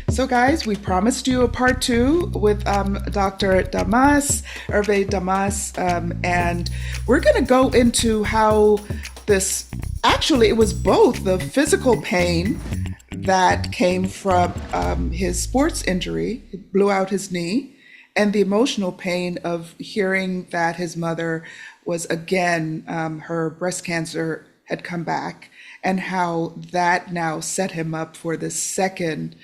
So, guys, we promised you a part two with Dr. Damas, Hervé Damas, and we're going to go into how this actually, it was both the physical pain that came from his sports injury, he blew out his knee, and the emotional pain of hearing that his mother was again, her breast cancer had come back, and how that now set him up for the second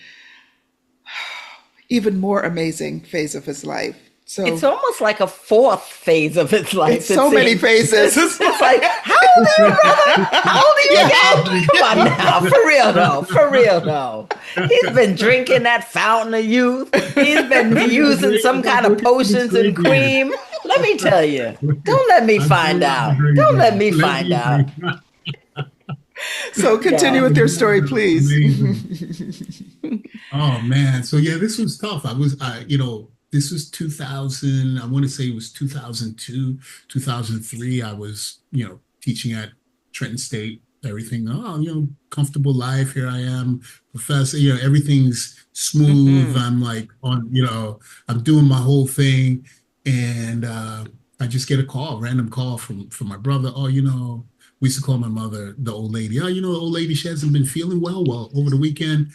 even more amazing phase of his life. So it's almost like a fourth phase of his life. It's so many phases. It's like, how old are you, brother? How old are you again? Come on now, for real though, for real though. He's been drinking that fountain of youth. He's been using some kind of potions and cream. Let me tell you, don't let me find out. Don't let me find out. So continue with your story, please. Oh man. So yeah, this was tough. This was 2000, I want to say it was 2002, 2003. I was, teaching at Trenton State, everything, comfortable life. Here I am, professor, everything's smooth. I'm like I'm doing my whole thing. And I just get a random call from my brother. Oh, we used to call my mother the old lady. Oh, the old lady, she hasn't been feeling well. Well, over the weekend,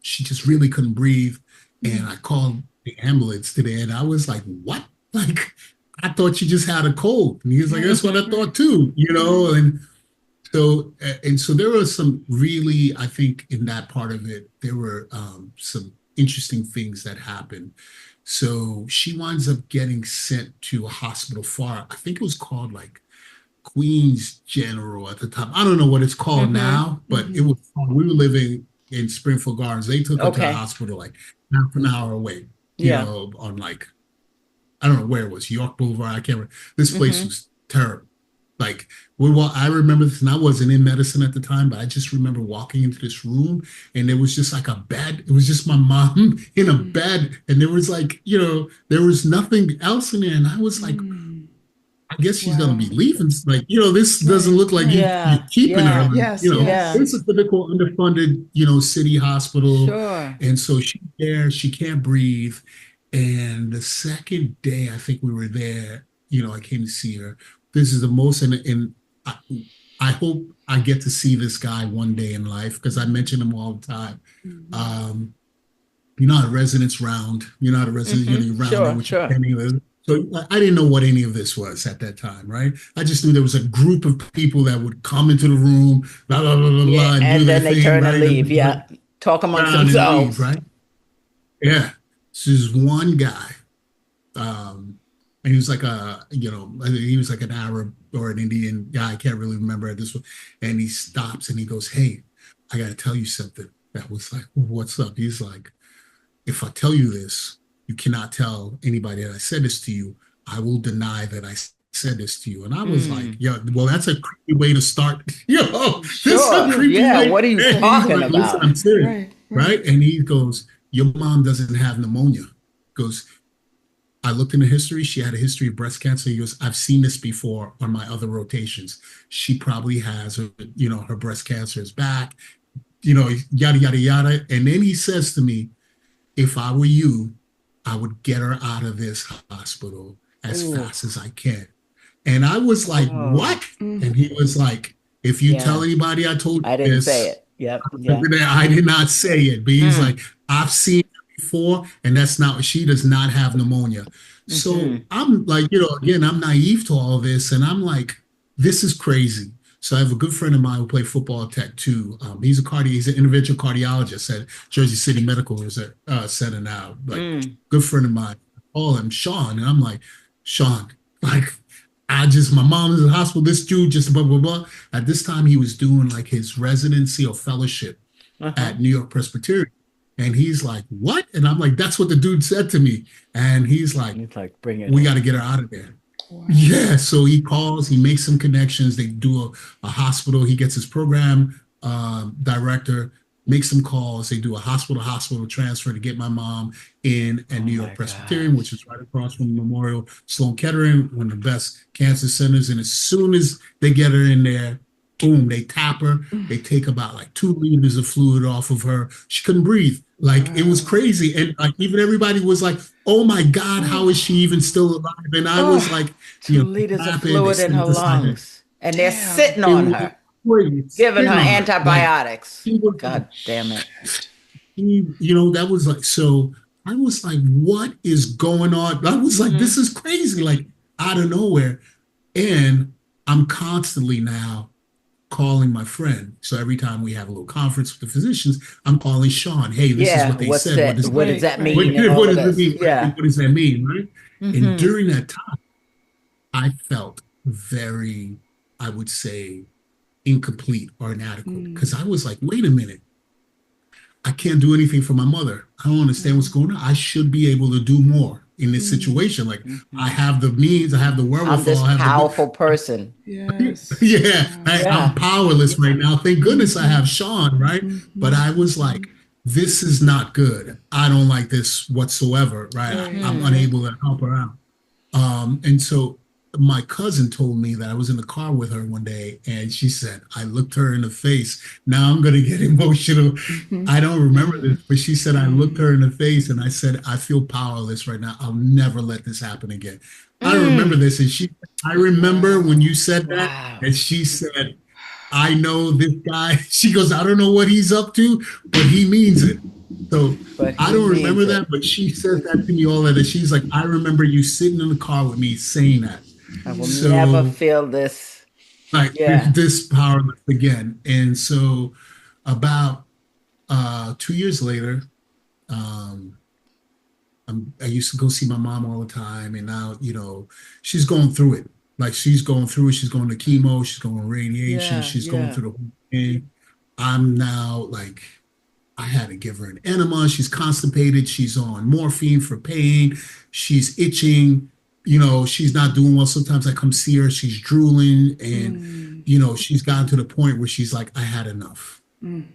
she just really couldn't breathe. And I called the ambulance today and I was like, what? Like, I thought she just had a cold. And he was like, that's what I thought too, And so there were some really, I think in that part of it, there were some interesting things that happened. So she winds up getting sent to a hospital I think it was called like Queens General at the time. I don't know what it's called now, but it was, we were living in Springfield Gardens. They took her to the hospital like half an hour away, on like, I don't know where it was, York Boulevard. I can't remember. This place was terrible. Like, I remember this, and I wasn't in medicine at the time, but I just remember walking into this room and there was just like a bed. It was just my mom in a bed. And there was like, there was nothing else in there. And I was like, I guess she's going to be leaving. Like, this doesn't look like you're keeping her. Yes, It's a typical underfunded, city hospital. Sure. And so she's there, she can't breathe. And the second day, I think we were there, I came to see her. This is the most, and I hope I get to see this guy one day in life because I mention him all the time. A residence round, you're not a resident, you're rounding with your penny. So I didn't know what any of this was at that time, right? I just knew there was a group of people that would come into the room, blah, blah, blah, blah, blah. And then they turn and leave, talk amongst themselves. Right? Yeah. So there's one guy, and he was like he was like an Arab or an Indian guy. I can't really remember this one. And he stops and he goes, hey, I got to tell you something. That was like, what's up? He's like, if I tell you this, you cannot tell anybody that I said this to you. I will deny that I said this to you. And I was like, yeah, well, that's a creepy way to start. This is a creepy way. What are you talking about? Listen, I'm serious, right? And he goes, your mom doesn't have pneumonia. Goes, I looked into history. She had a history of breast cancer. He goes, I've seen this before on my other rotations. She probably has, her breast cancer is back, yada, yada, yada. And then he says to me, if I were you, I would get her out of this hospital as fast as I can. And I was like, what? And he was like, if you tell anybody I told you I didn't say it. Yep. I did not say it. But he's like, I've seen before, and she does not have pneumonia. So I'm like, again, I'm naive to all this, and I'm like, this is crazy. So I have a good friend of mine who played football at Tech too. He's an interventional cardiologist at Jersey City Medical Center now. Like, good friend of mine. I call him Sean, and I'm like, Sean, like, my mom's in the hospital. This dude just blah blah blah. At this time, he was doing like his residency or fellowship at New York Presbyterian. And he's like, what? And I'm like, that's what the dude said to me. And he's like, bring it. We got to get her out of there. Wow. Yeah. So he calls, he makes some connections. They do a hospital. He gets his program director, makes some calls. They do a hospital transfer to get my mom in at New York Presbyterian, which is right across from Memorial Sloan Kettering, one of the best cancer centers. And as soon as they get her in there, boom, they tap her. They take about like 2 liters of fluid off of her. She couldn't breathe. Like it was crazy. And like even everybody was like, oh my God, how is she even still alive? And I was like, 2 liters of fluid in her lungs. And they're sitting on her, giving her antibiotics. Like, God damn it. That was like, so I was like, what is going on? I was like, this is crazy, like out of nowhere. And I'm constantly now calling my friend. So every time we have a little conference with the physicians, I'm calling Sean. Hey, this is what they said. What does that mean? What does it mean? Yeah. What does that mean? Right. And during that time, I felt very, I would say, incomplete or inadequate because I was like, wait a minute. I can't do anything for my mother. I don't understand what's going on. I should be able to do more in this situation. Like I have the means, I have the wherewithal. I'm this powerful person. Yes. I'm powerless right now. Thank goodness I have Sean, right? But I was like, this is not good. I don't like this whatsoever, right? I'm unable to help her out. And so my cousin told me that I was in the car with her one day and she said, I looked her in the face. Now I'm going to get emotional. I don't remember this, but she said, I looked her in the face and I said, I feel powerless right now. I'll never let this happen again. I remember this. And I remember when you said that and she said, I know this guy. She goes, I don't know what he's up to, but he means it. So I don't remember that, but she says that to me all of that. She's like, I remember you sitting in the car with me saying that. I will never feel this. Like this powerless again. And so about 2 years later, I used to go see my mom all the time. And now, she's going through it. Like she's going through it. She's going to chemo. She's going to radiation. She's going through the whole thing. I'm now like, I had to give her an enema. She's constipated. She's on morphine for pain. She's itching. She's not doing well. Sometimes I come see her. She's drooling. And, she's gotten to the point where she's like, I had enough.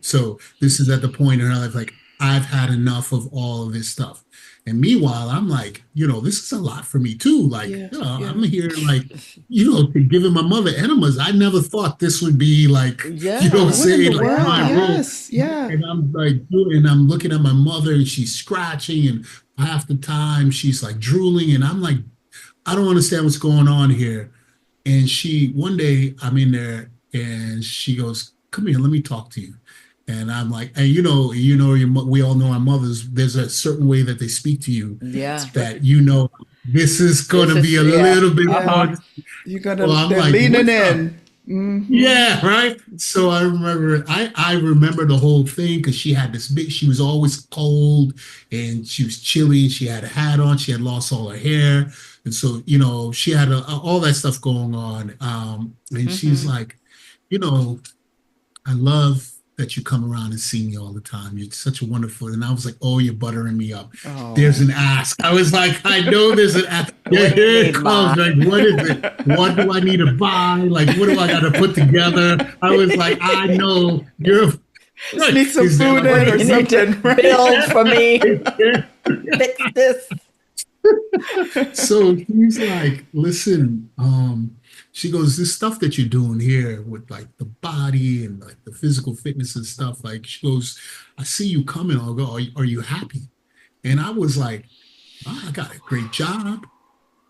So this is at the point in her life, like, I've had enough of all of this stuff. And meanwhile, I'm like, this is a lot for me too. Like, I'm here like, to giving my mother enemas. I never thought this would be like, saying like my role. And I'm like, and I'm looking at my mother and she's scratching and half the time she's like drooling. And I'm like, I don't understand what's going on here. And one day I'm in there and she goes, come here, let me talk to you. And I'm like, and we all know our mothers, there's a certain way that they speak to you that, this is going to be a little bit hard. You're going to, they're like, leaning in. Yeah, right. So I remember the whole thing because she had she was always cold and she was chilly. She had a hat on. She had lost all her hair. And so, she had all that stuff going on. And she's like, I love that you come around and see me all the time. You're such a wonderful. And I was like, oh, you're buttering me up. Oh. There's an ask. I was like, I know there's an ask. Here it comes. Like, what is it? What do I need to buy? Like, what do I got to put together? I was like, I know you're. Sneak some food in or something. Build for me. Fix this. So he's like, listen, she goes, this stuff that you're doing here with like the body and like the physical fitness and stuff, like she goes, I see you coming. I'll go, are you happy? And I was like, I got a great job.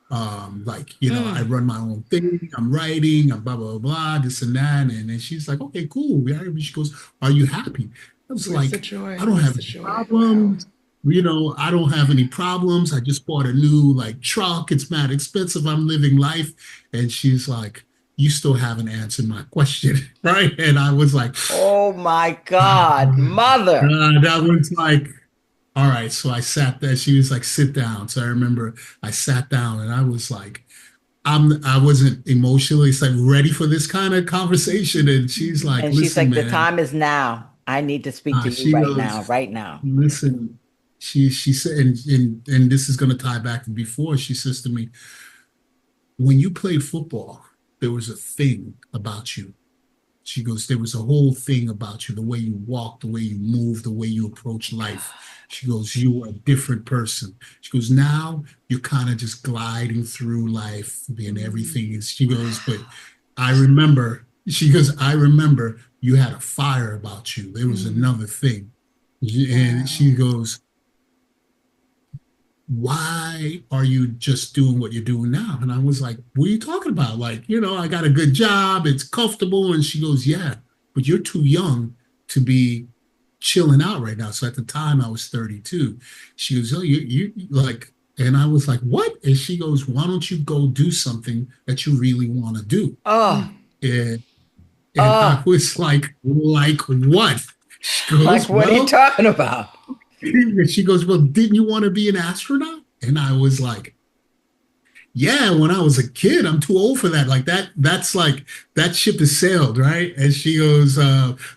I run my own thing. I'm writing, I'm blah, blah, blah, this and that. And then she's like, okay, cool. She goes, are you happy? I was like, I don't have any problems. I don't have any problems. I just bought a new truck. It's mad expensive. I'm living life. And she's like, you still haven't answered my question. Right. And I was like, oh my God, mother. That was like, all right. So I sat there. She was like, sit down. So I remember I sat down and I was like, I wasn't emotionally ready for this kind of conversation. And she's like, and she's like, man, the time is now. I need to speak to you right now. Listen. She said, and this is going to tie back to before, she says to me, when you played football, there was a thing about you. She goes, there was a whole thing about you, the way you walk, the way you move, the way you approach life. She goes, you were a different person. She goes, now you're kind of just gliding through life and everything. She goes, but I remember She goes, I remember you had a fire about you. There was another thing. And she goes, why are you just doing what you're doing now? And I was like, what are you talking about? Like, I got a good job, it's comfortable. And she goes, yeah, but you're too young to be chilling out right now. So at the time I was 32. She goes, oh, you like, and I was like, what? And she goes, why don't you go do something that you really want to do? Oh, And, and I was like what? She goes, like what are you talking about? She goes, well, didn't you want to be an astronaut? And I was like, yeah, when I was a kid. I'm too old for that. Like that's like that ship has sailed, right? And she goes,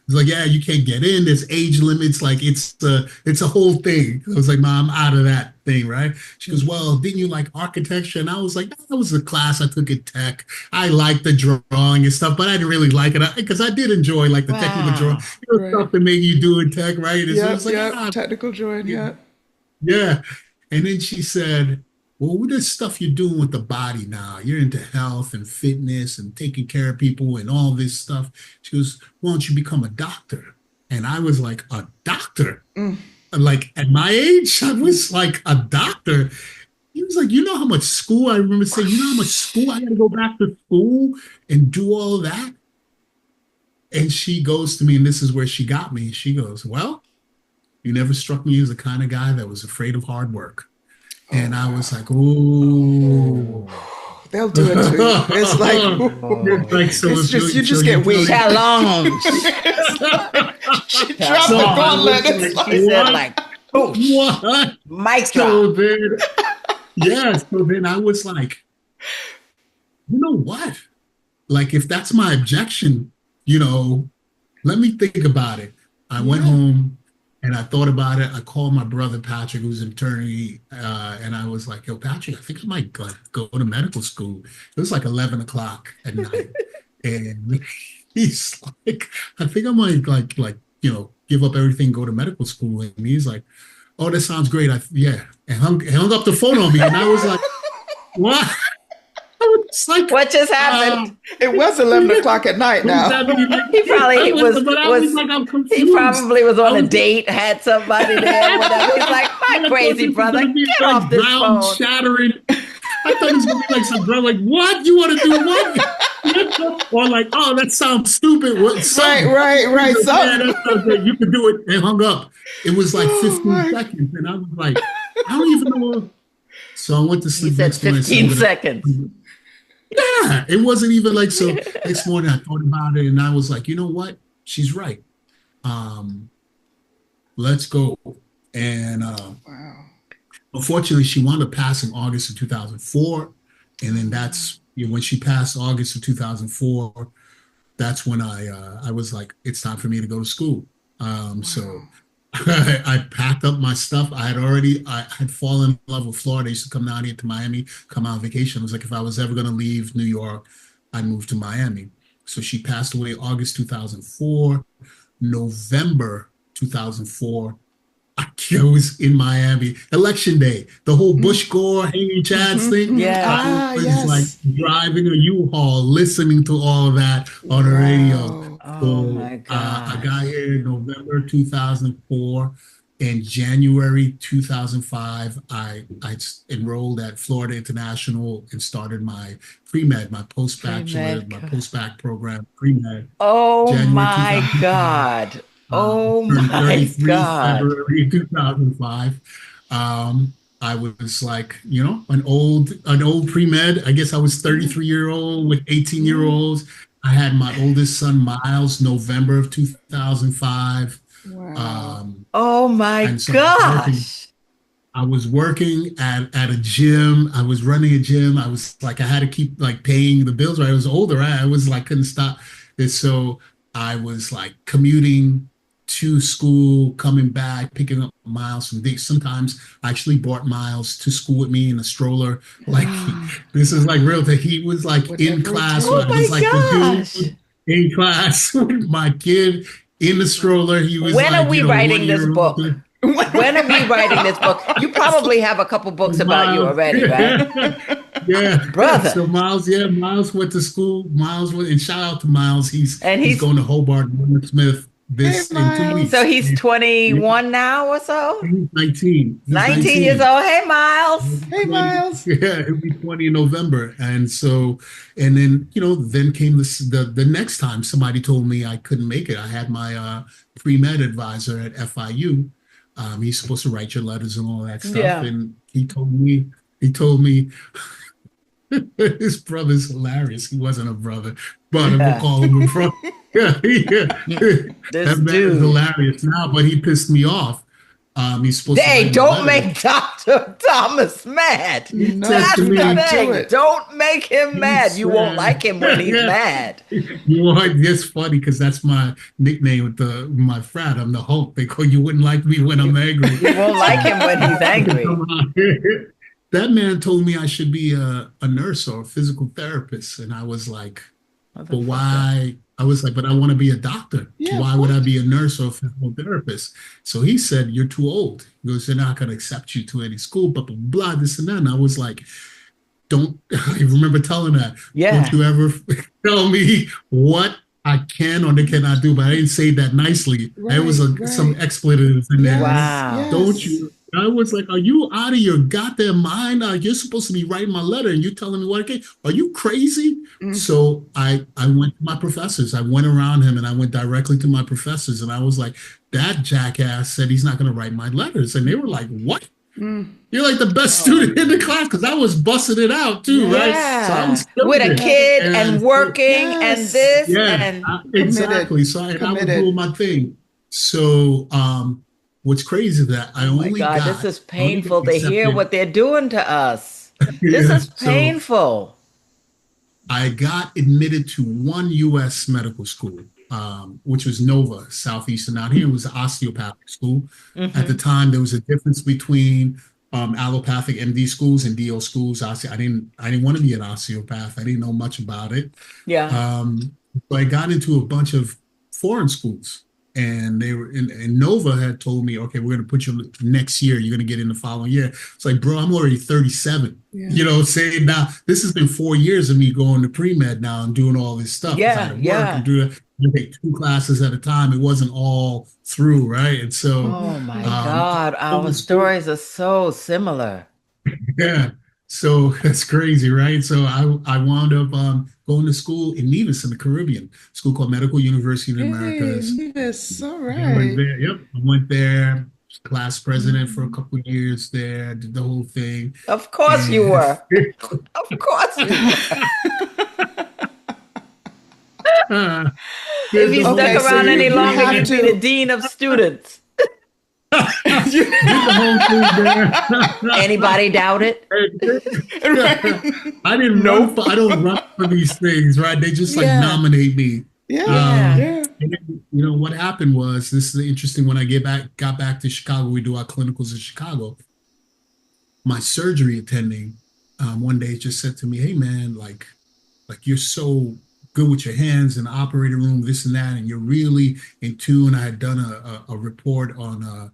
like, yeah, you can't get in. There's age limits. Like it's a whole thing. I was like, Mom, I'm out of that thing, right? She goes, well, didn't you like architecture? And I was like, that was a class I took in tech. I liked the drawing and stuff, but I didn't really like it because I did enjoy like the technical drawing, stuff that made you do in tech, right? And so I was like, technical drawing, yeah. And then she said, well, what is stuff you're doing with the body now? You're into health and fitness and taking care of people and all this stuff. She goes, why don't you become a doctor? And I was like, a doctor? Like at my age, I was like, a doctor? He was like, you know how much school, I remember saying, you know how much school I got to go back to school and do all of that? And she goes to me, and this is where she got me. She goes, well, you never struck me as the kind of guy that was afraid of hard work. And I was like, ooh. They'll do it to you. It's like, so it's just, you just get weak. Challenge. She dropped the gauntlet. She said like, what? Mic So drop. then, so then I was like, you know what? Like, if that's my objection, let me think about it. I went home. And I thought about it. I called my brother Patrick, who's an attorney, and I was like, "Yo, Patrick, I think I might go to medical school." It was like 11 o'clock at night, and he's like, "I think I might give up everything, go to medical school." And he's like, "Oh, that sounds great." And hung up the phone on me, and I was like, "What?" It's like, what just happened? It was 11 o'clock at night now. He probably was on a date, had somebody there, whatever. He's like, my crazy brother, get off this phone. Shattering. I thought it was going to be like some girl, like, what? You want to do what? Or like, oh, that sounds stupid. What? Right. Something. You can do it. And hung up. It was like 15 seconds. And I was like, I don't even know. So I went to sleep. He said 15 seconds. Yeah, it wasn't even like, so next morning I thought about it and I was like, you know what? She's right. Let's go. And unfortunately, she wound up passing August of 2004. And then that's when she passed August of 2004, that's when I was like, it's time for me to go to school. So I packed up my stuff. I had fallen in love with Florida. I used to come down here to Miami, come out on vacation. It was like, if I was ever going to leave New York, I'd move to Miami. So she passed away August 2004. November 2004, I was in Miami. Election day, the whole Bush Gore, Hanging Chads thing. Yeah. I was like driving a U-Haul, listening to all of that on the radio. Oh my God. I got here in November 2004. In January 2005, I enrolled at Florida International and started my pre-med, my post-bachelor, my post-bac program, pre-med. Oh my God. Oh my God. February 2005. I was like, an old pre-med. I guess I was 33-year-old with 18-year-olds. I had my oldest son, Miles, November of 2005. Wow. Oh my gosh. I was working at a gym. I was running a gym. I was like, I had to keep like paying the bills. Right? I was older. Right? I was like, couldn't stop. And so I was like commuting to school, coming back, picking up Miles from Dick. Sometimes I actually brought Miles to school with me in a stroller. Like this is like real thing. He was like in class. Oh my gosh. In class with my kid in the stroller. He was when like, are we writing this book? When are we writing this book? You probably have a couple books about you already, right? Yeah, Brother. So Miles went to school. And shout out to Miles. He's going to Hobart, Smith in 2 weeks. So he's 21 now or so? He's 19. He's 19 years old. Hey, Miles. Hey, Miles. Yeah, he'll be 20 in November. And then, then came the next time somebody told me I couldn't make it. I had my pre-med advisor at FIU. He's supposed to write your letters and all that stuff. Yeah. And he told me, his brother's hilarious. He wasn't a brother, but I'm gonna call him a brother. Yeah. That man is hilarious now, but he pissed me off. He's supposed to. Hey, don't make Dr. Thomas mad. That's the thing. Don't make him mad. You won't like him when he's mad. It's funny because that's my nickname with my frat. I'm the Hulk. They call you wouldn't like me when I'm angry. You won't like him when he's angry. That man told me I should be a nurse or a physical therapist. And I was like, but why? I was like, but I want to be a doctor. Yeah, why would I be a nurse or a physical therapist? So he said, you're too old. He goes, they're not going to accept you to any school, blah, blah, blah, this and that. And I was like, I remember telling that. Yeah. Don't you ever tell me what I can or cannot do, but I didn't say that nicely. Right, there was some expletives in there. Wow. Yes. Don't you? I was like, are you out of your goddamn mind? You're supposed to be writing my letter and you're telling me what I can. Are you crazy? Mm-hmm. So I went to my professors. I went around him and I went directly to my professors. And I was like, that jackass said he's not going to write my letters. And they were like, what? Mm. You're like the best student in the class because I was busting it out too, right? So I was with a kid and working and this. And exactly. So I was doing my thing. So what's crazy is that I only got... this is painful to hear what they're doing to us. This is painful. So I got admitted to one U.S. medical school, which was Nova, Southeastern out here. It was an osteopathic school. Mm-hmm. At the time, there was a difference between allopathic MD schools and DO schools. I didn't want to be an osteopath. I didn't know much about it. Yeah. So I got into a bunch of foreign schools. And they were and Nova had told me, okay, we're going to put you next year. You're going to get in the following year. It's like, bro, I'm already 37. Yeah. Saying now, this has been 4 years of me going to pre-med now and doing all this stuff. Yeah. And take 2 classes at a time. It wasn't all through, right? And so, oh my God, our stories are so similar. Yeah. So that's crazy, right? So I wound up going to school in Nevis in the Caribbean, school called Medical University of the Americas. Nevis, all right. I went there, class president for a couple of years there, did the whole thing. Of course you were. Of course you were. If you stuck around any longer, you'd be the dean of students. Anybody doubt it? I didn't know. I don't run for these things, right? They just nominate me. Yeah. And then, what happened was, this is interesting. When I got back to Chicago, we do our clinicals in Chicago. My surgery attending one day just said to me, "Hey man, like you're so good with your hands in the operating room, this and that, and you're really in tune." I had done a report on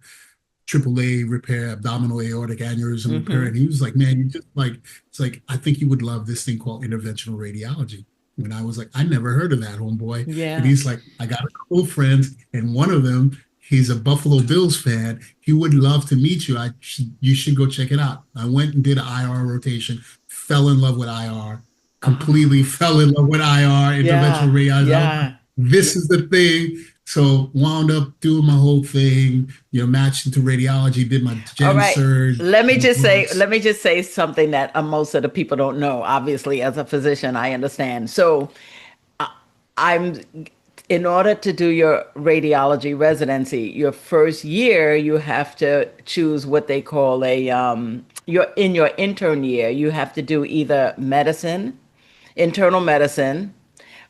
AAA repair, abdominal aortic aneurysm repair, and he was like, "Man, you just it's like I think you would love this thing called interventional radiology." And I was like, "I never heard of that, homeboy." Yeah. And he's like, "I got a couple of friends, and one of them, he's a Buffalo Bills fan. He would love to meet you. You should go check it out." I went and did an IR rotation, fell in love with IR. Completely fell in love with IR, interventional radiology. Yeah. This is the thing. So wound up doing my whole thing, matched into radiology, did my gen surge. Let me just say something that most of the people don't know. Obviously, as a physician, I understand. So in order to do your radiology residency, your first year, you have to choose what they call in your intern year, you have to do either internal medicine,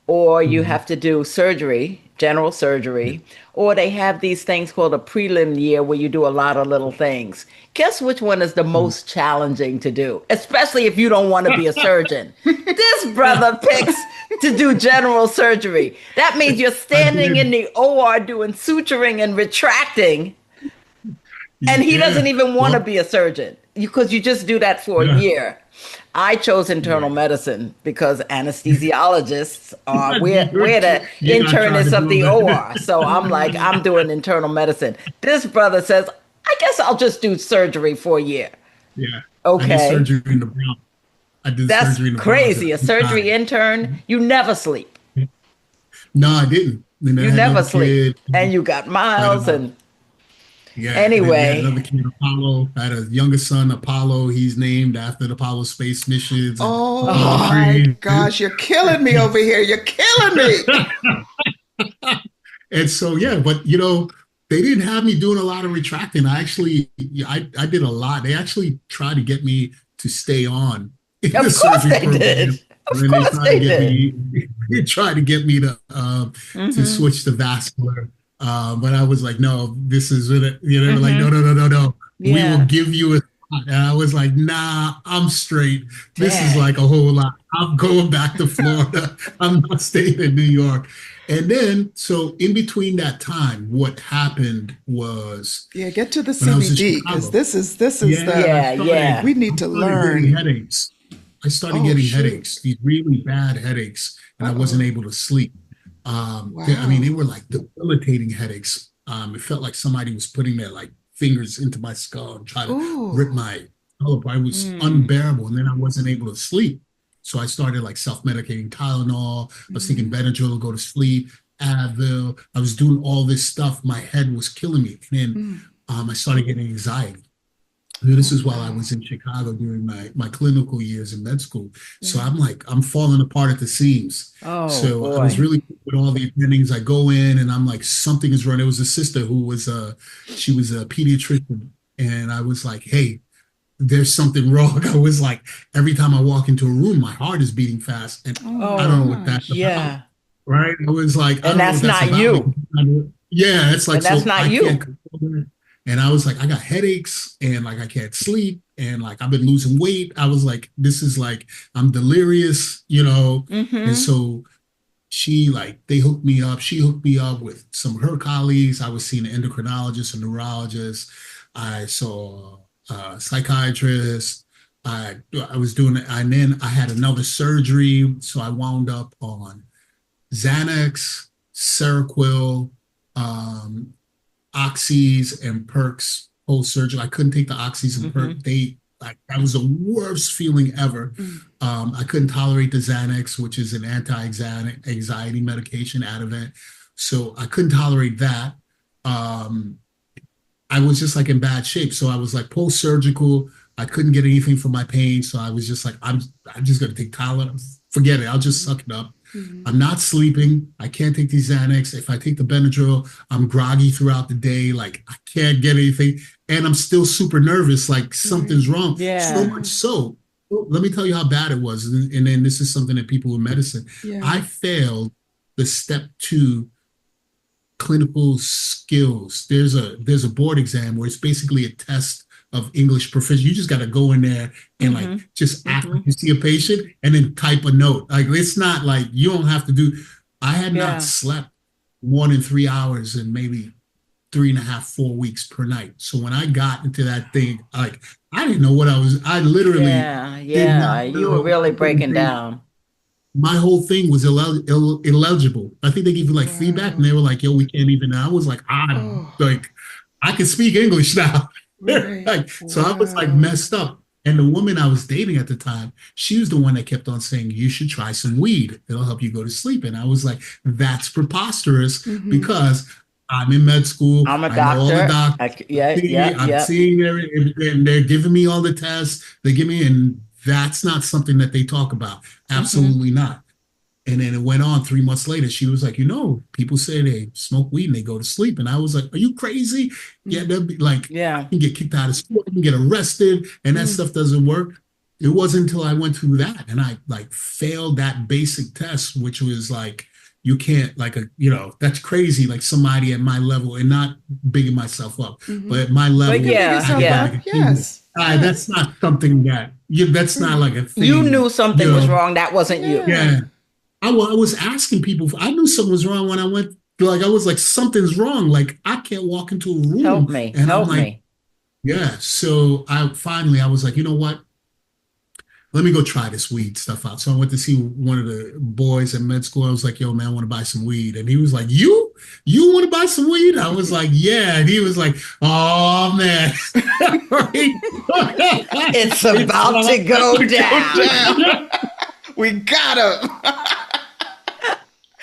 or you have to do surgery, general surgery, or they have these things called a prelim year where you do a lot of little things. Guess which one is the most challenging to do, especially if you don't want to be a surgeon? This brother picks to do general surgery. That means you're standing in the OR doing suturing and retracting. And he doesn't Yeah. even want to Well, be a surgeon because you just do that for a yeah. year. I chose internal Yeah. medicine because anesthesiologists are we're the Yeah, I tried to internists of do the that. OR. So I'm like, I'm doing internal medicine. This brother says, I guess I'll just do surgery for a year. Yeah. I did Okay. surgery in the Bronx. I did That's surgery in the Bronx at crazy. A the surgery time. intern, you never sleep. No, I didn't. And then You I had never another sleep. kid, And you got right? miles and Yeah, and then we had anyway. another kid, Apollo. I had a younger son, Apollo. He's named after the Apollo space missions and Oh my poetry. gosh, you're killing me over here. You're killing me. And so, yeah, but they didn't have me doing a lot of retracting. I did a lot. They actually tried to get me to stay on in the Of course surgery they did. program. And Of then course they did. they tried to get me to Hmm. switch to vascular. But I was like, no, this is it. They were like, Hmm. no, no, no, no, no. We will Yeah. give you a shot. And I was like, nah, I'm straight. This is Dang. like a whole lot. I'm going back to Florida. I'm not staying in New York. And then, so in between that time, what happened was Yeah, get to the when I was in CBD because Chicago, this is yeah, the Yeah, yeah. we need I to started getting learn. headaches. I started Oh getting shoot. headaches, these really bad headaches, and I wasn't Uh-oh. able to sleep. I mean, they Wow. were like debilitating headaches. It felt like somebody was putting their like fingers into my skull and trying to rip Ooh. my skull apart. It was Mm. unbearable, and then I wasn't able to sleep. So I started like self-medicating Tylenol. I was taking Mhm. Benadryl to go to sleep, Advil. I was doing all this stuff. My head was killing me, and then Mm. I started getting anxiety. This Oh is while I wow. was in Chicago during my clinical years in med school. So Yeah. I'm like, I'm falling apart at the seams. Oh So I was boy. really with all the attendings. I go in and I'm like, something is wrong. There was a sister who she was a pediatrician. And I was like, hey, there's something wrong. I was like, every time I walk into a room, my heart is beating fast. And Oh my I Oh don't know what that's gosh. about. yeah. Right. I was like, I And don't know that's what that's not about. you. Yeah, it's like, And that's so not I can't you. control it. And I was like, I got headaches and like I can't sleep and like I've been losing weight. I was like, this is like I'm delirious. And Hmm. so they hooked me up. She hooked me up with some of her colleagues. I was seeing an endocrinologist, a neurologist. I saw a psychiatrist. I was doing it, and then I had another surgery. So I wound up on Xanax, Seroquel, um, oxys and perks post surgery. I couldn't take the oxys and Hmm. perks. That was the worst feeling ever. Mm. I couldn't tolerate the Xanax, which is an anti-anxiety medication, Ativan. So I couldn't tolerate that. Um, I was just like in bad shape. So I was like post-surgical. I couldn't get anything for my pain. So I was just like, I'm just gonna take Tylenol. Forget it. I'll just suck it up. Mhm. I'm not sleeping. I can't take these Xanax. If I take the Benadryl, I'm groggy throughout the day. Like I can't get anything. And I'm still super nervous, like Right. something's wrong. So Yeah. much so, let me tell you how bad it was. And then this is something that people in medicine, Yeah. I failed the step 2 clinical skills. There's a board exam where it's basically a test of English proficiency. You just got to go in there and like Hmm. just act Hmm. like you see a patient and then type a note. Like it's not like you don't have to do. I had not Yeah. slept more than 3 hours in maybe 3.5, 4 weeks per night. So when I got into that thing, like I didn't know what I was. I literally Yeah. did Yeah. not You were know. really breaking down. My whole thing was illegible. I think they gave you like feedback and Wow. they were like, yo, we can't even. I was like, Oh, I can speak English now. right. Like, so I was like Wow. messed up. And the woman I was dating at the time, she was the one that kept on saying, you should try some weed. It'll help you go to sleep. And I was like, that's preposterous Hmm. because I'm in med school. I'm a I know all the doctor. doctors. Yeah. Yeah. I'm Yeah. seeing everything, and they're giving me all the tests. They give me, and that's not something that they talk about. Hmm. Absolutely not. And then it went on 3 months later. She was like, people say they smoke weed and they go to sleep. And I was like, are you crazy? Yeah, they'll be like, Yeah. you can get kicked out of school, you can get arrested, and that Mm. stuff doesn't work. It wasn't until I went through that and I like failed that basic test, which was like, you can't that's crazy. Like somebody at my level, and not bigging myself up, Hmm. but at my But level, You can big yeah. I yourself get Yeah. like up. a Yes. that's Yes. not something that's not Right. like a You thing, knew something was wrong. That wasn't you. Yeah. yeah. I was asking people. I knew something was wrong when I went. Like I was like, something's wrong. Like I can't walk into a Help room, me. and I'm Help like, me. Yeah. So I was like, you know what? Let me go try this weed stuff out. So I went to see one of the boys at med school. I was like, yo, man, I want to buy some weed. And he was like, you want to buy some weed? I was like, yeah. And he was like, oh, man. It's about to go down. We got him.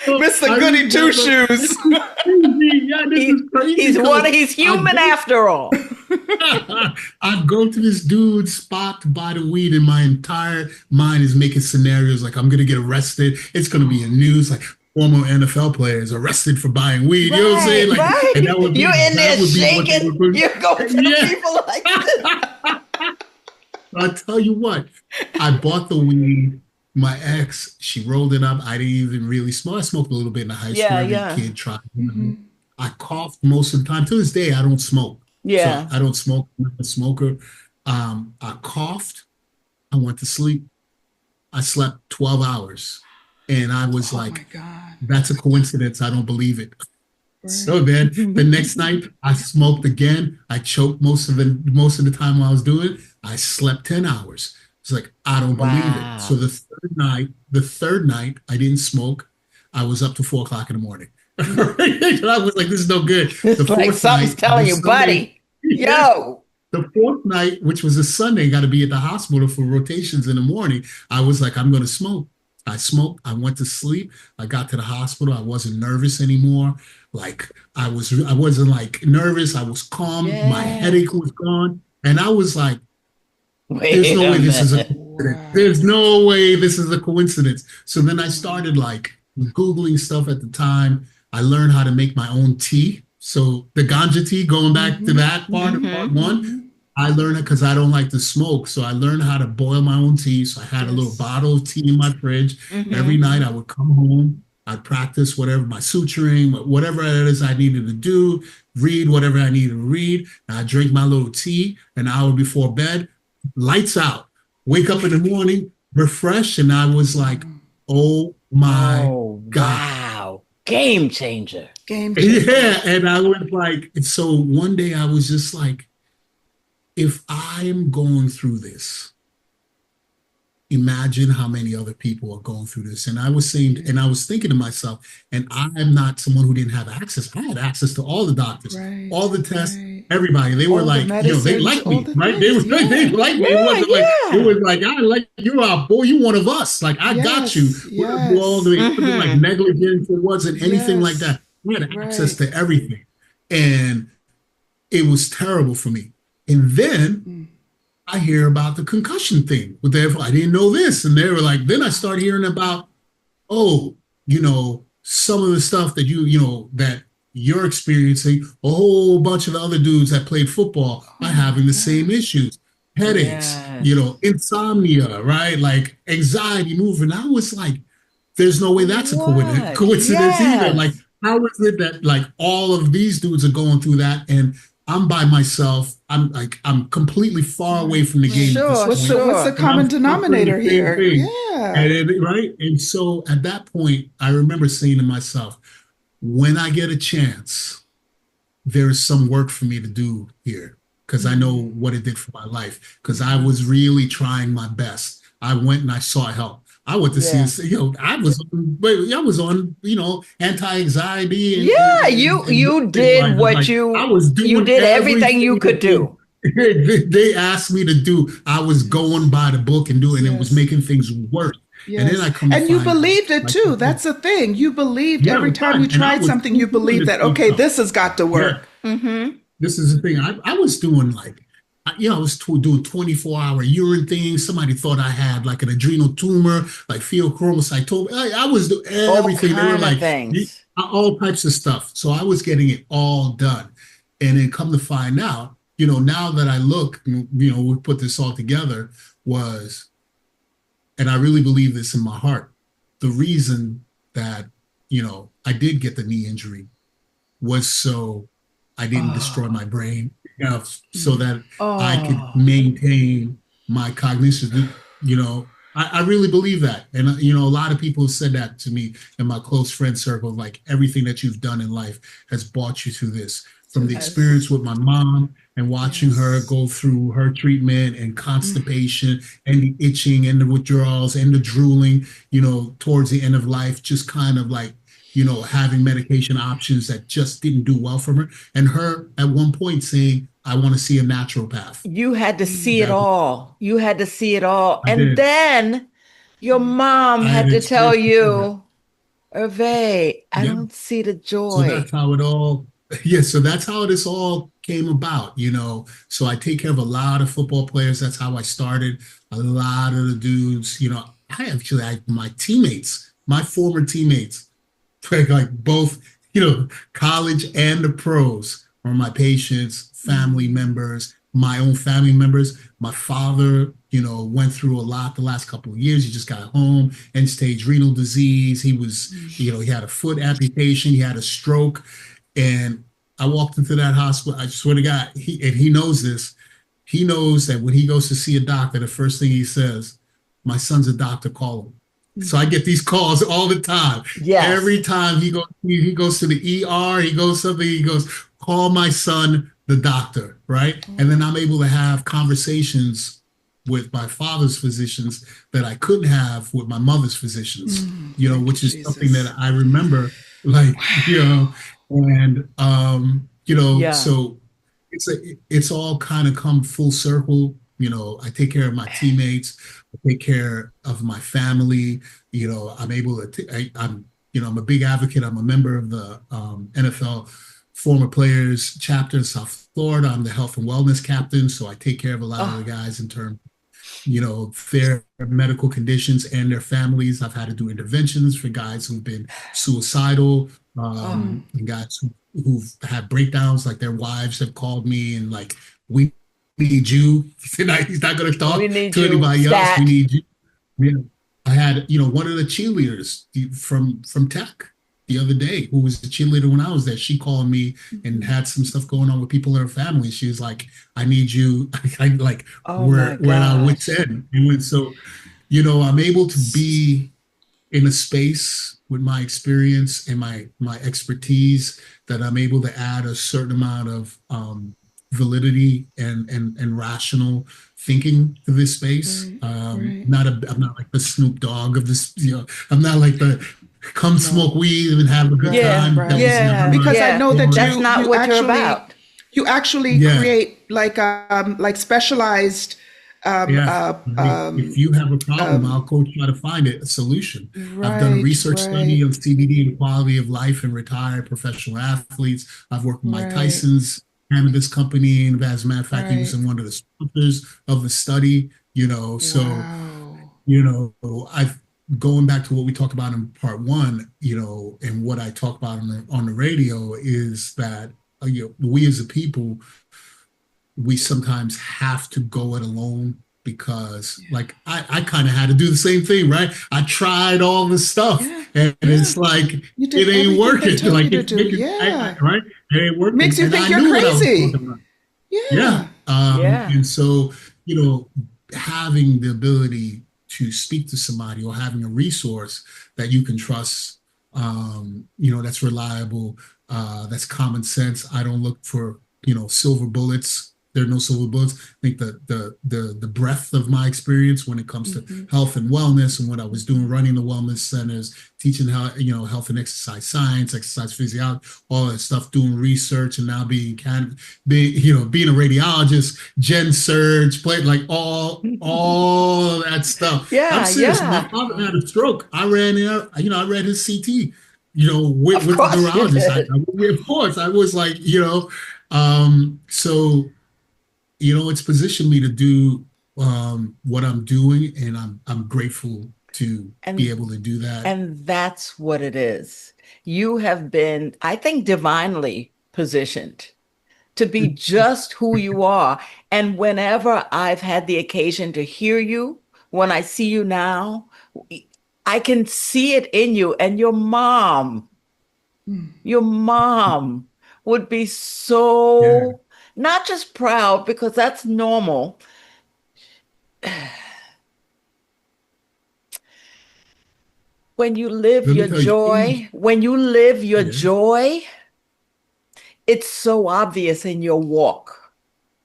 Mr. I Goody mean, Two that's like- Shoes. this is crazy. Yeah, this is crazy He's because he's human I after all. I'd go to this dude's spot to buy the weed, and my entire mind is making scenarios like I'm gonna get arrested. It's gonna be in news, like former NFL players arrested for buying weed. You know what I'm saying? Like, Right. and that would be, You're in there that would be what they shaking. would- You're going to the Yeah. people like this. I'll tell you what, I bought the weed. My ex, she rolled it up. I didn't even really smoke. I smoked a little bit in high school. Yeah, Every yeah. kid tried. I coughed most of the time. To this day, I don't smoke. Yeah. So I don't smoke. I'm not a smoker. I coughed. I went to sleep. I slept 12 hours. And I was Oh like, my God. that's a coincidence. I don't believe it. Right. So then the next night I smoked again. I choked most of the time while I was doing it. I slept 10 hours. It's like, I don't believe Wow. it. So the third night I didn't smoke. I was up to 4 o'clock in the morning. And I was like, this is no good. The It's like fourth something's night, telling the you, Sunday- buddy. Yeah. Yo. The fourth night, which was a Sunday, got to be at the hospital for rotations in the morning. I was like, I'm going to smoke. I smoked. I went to sleep. I got to the hospital. I wasn't nervous anymore. Like I wasn't like nervous. I was calm. Yeah. My headache was gone. And I was like, Wait there's no a way this is a minute. coincidence. Wow. There's no way this is a coincidence. So then I started like Googling stuff at the time. I learned how to make my own tea. So the ganja tea, going back to that part of part one, I learned it because I don't like to smoke. So I learned how to boil my own tea. So I had a little Yes. bottle of tea in my fridge. Every night I would come home, I'd practice whatever my suturing, whatever it is I needed to do, read whatever I needed to read. And I drink my little tea an hour before bed, lights out, wake up in the morning, refresh. And I was like, oh my Oh, God. wow. Game changer. Game changer. Yeah. And I was like, and so one day I was just like, if I'm going through this, imagine how many other people are going through this. And I was saying, and I was thinking to myself, and I'm not someone who didn't have access. I had access to all the doctors, Right, all the tests, right. everybody. They were All the like, you know, they medicines, liked all me, the right? They things, they liked me. It wasn't like, yeah. it was like, I like you, our boy, you one of us. Like, I got you. Yes, We don't do all the, it wasn't like negligence. It wasn't anything like Yes, that. We had access right. to everything. And it was terrible for me. And then I hear about the concussion thing. But therefore, I didn't know this. And they were like, then I started hearing about, oh, you know, some of the stuff that that you're experiencing, a whole bunch of the other dudes that played football are having the same issues. Headaches, Yes. insomnia, right? Like anxiety, moving. I was like, there's no way that's a What? coincidence either. Yes. Like, how is it that like all of these dudes are going through that and I'm by myself? I'm completely far away from the game. Sure, at this What's point. the And I'm common suffering denominator the same here? thing. Yeah. Right? And so at that point, I remember saying to myself, when I get a chance, there's some work for me to do here because I know what it did for my life because I was really trying my best. I went and I sought help. I went to see, I was on, anti-anxiety. And, Yeah, and- you and- you and did like, what like, you I was doing you did everything you could do. They asked me to do. I was going by the book and doing. It was Yes. making things worse. Yes. And then I come to and you find out, believed it like, too. That's the thing. You believed Yeah, every time you right. And I tried was something, you doing believed it that, okay, myself. this has got to work. This is the thing. I was doing like, I was doing 24-hour urine things. Somebody thought I had like an adrenal tumor, like pheochromocytoma. I was doing everything. They were kind of like things. all types of stuff. So I was getting it all done. And then come to find out, now that I look, we put this all together and I really believe this in my heart. The reason that, I did get the knee injury was so I didn't destroy my brain, so that I could maintain my cognition. I really believe that. And, a lot of people have said that to me in my close friend circle, like everything that you've done in life has brought you through this. from the experience with my mom and watching her go through her treatment and constipation and the itching and the withdrawals and the drooling, towards the end of life, just kind of like, having medication options that just didn't do well for her. And her at one point saying, I want to see a naturopath. You had to see it all. You had to see it all. I And did. then your mom I had had to tell experience with that. you, Hervé, I Yeah. don't see the So joy. that's how it all, so that's how this all came about, So I take care of a lot of football players. That's how I started. A lot of the dudes, my teammates, my former teammates, like both, college and the pros are my patients, family members, my own family members. My father, went through a lot the last couple of years. He just got home, end stage renal disease. He was, he had a foot amputation. He had a stroke. And I walked into that hospital. I swear to God, he knows this. He knows that when he goes to see a doctor, the first thing he says, my son's a doctor, call him. So I get these calls all the time. Yes. Every time he goes to the ER, he goes, call my son, the doctor, right? And then I'm able to have conversations with my father's physicians that I couldn't have with my mother's physicians, which is something that I remember, like, and, so it's all kind of come full circle. I take care of my teammates, I take care of my family. I'm able to, I'm a big advocate. I'm a member of the NFL former players chapter in South Florida. I'm the health and wellness captain. So I take care of a lot of the guys in terms, their medical conditions and their families. I've had to do interventions for guys who've been suicidal, and guys who've had breakdowns, like their wives have called me and like, we need you. He's not going to talk to anybody else. We need you. Yeah. I had, one of the cheerleaders from Tech the other day, who was the cheerleader when I was there. She called me and had some stuff going on with people in her family. She was like, I need you. We're at our wits' end. And so, I'm able to be in a space with my experience and my expertise that I'm able to add a certain amount of validity and rational thinking to this space. I'm not like the Snoop Dogg of this, I'm not like the come smoke weed and have a good time. Because I know that that's not what you're about. You actually create like specialized if you have a problem, I'll go try to find a solution. I've done a research study on CBD and quality of life in retired professional athletes. I've worked with Mike Tyson's cannabis company, and as a matter of fact, he was in one of the sponsors of the study. I've going back to what we talked about in part one, and what I talk about on the radio is that we as a people, we sometimes have to go it alone because like I kind of had to do the same thing, right? I tried all this stuff and it's like it ain't working. Like right? It ain't working. Makes you think you're crazy. And so, having the ability to speak to somebody or having a resource that you can trust, that's reliable, that's common sense. I don't look for, silver bullets. There are no silver bullets. I think the breadth of my experience when it comes to health and wellness and what I was doing, running the wellness centers, teaching how, health and exercise science, exercise physiology, all that stuff, doing research, and now being a radiologist, gen surge, played like all of that stuff. I'm serious. My father had a stroke. I read his CT, with the neurologist. Of course, I was like, so. It's positioned me to do what I'm doing, and I'm grateful to be able to do that. And that's what it is. You have been, I think, divinely positioned to be just who you are. And whenever I've had the occasion to hear you, when I see you now, I can see it in you. And your mom would be so not just proud, because that's normal. When you live your joy, it's so obvious in your walk.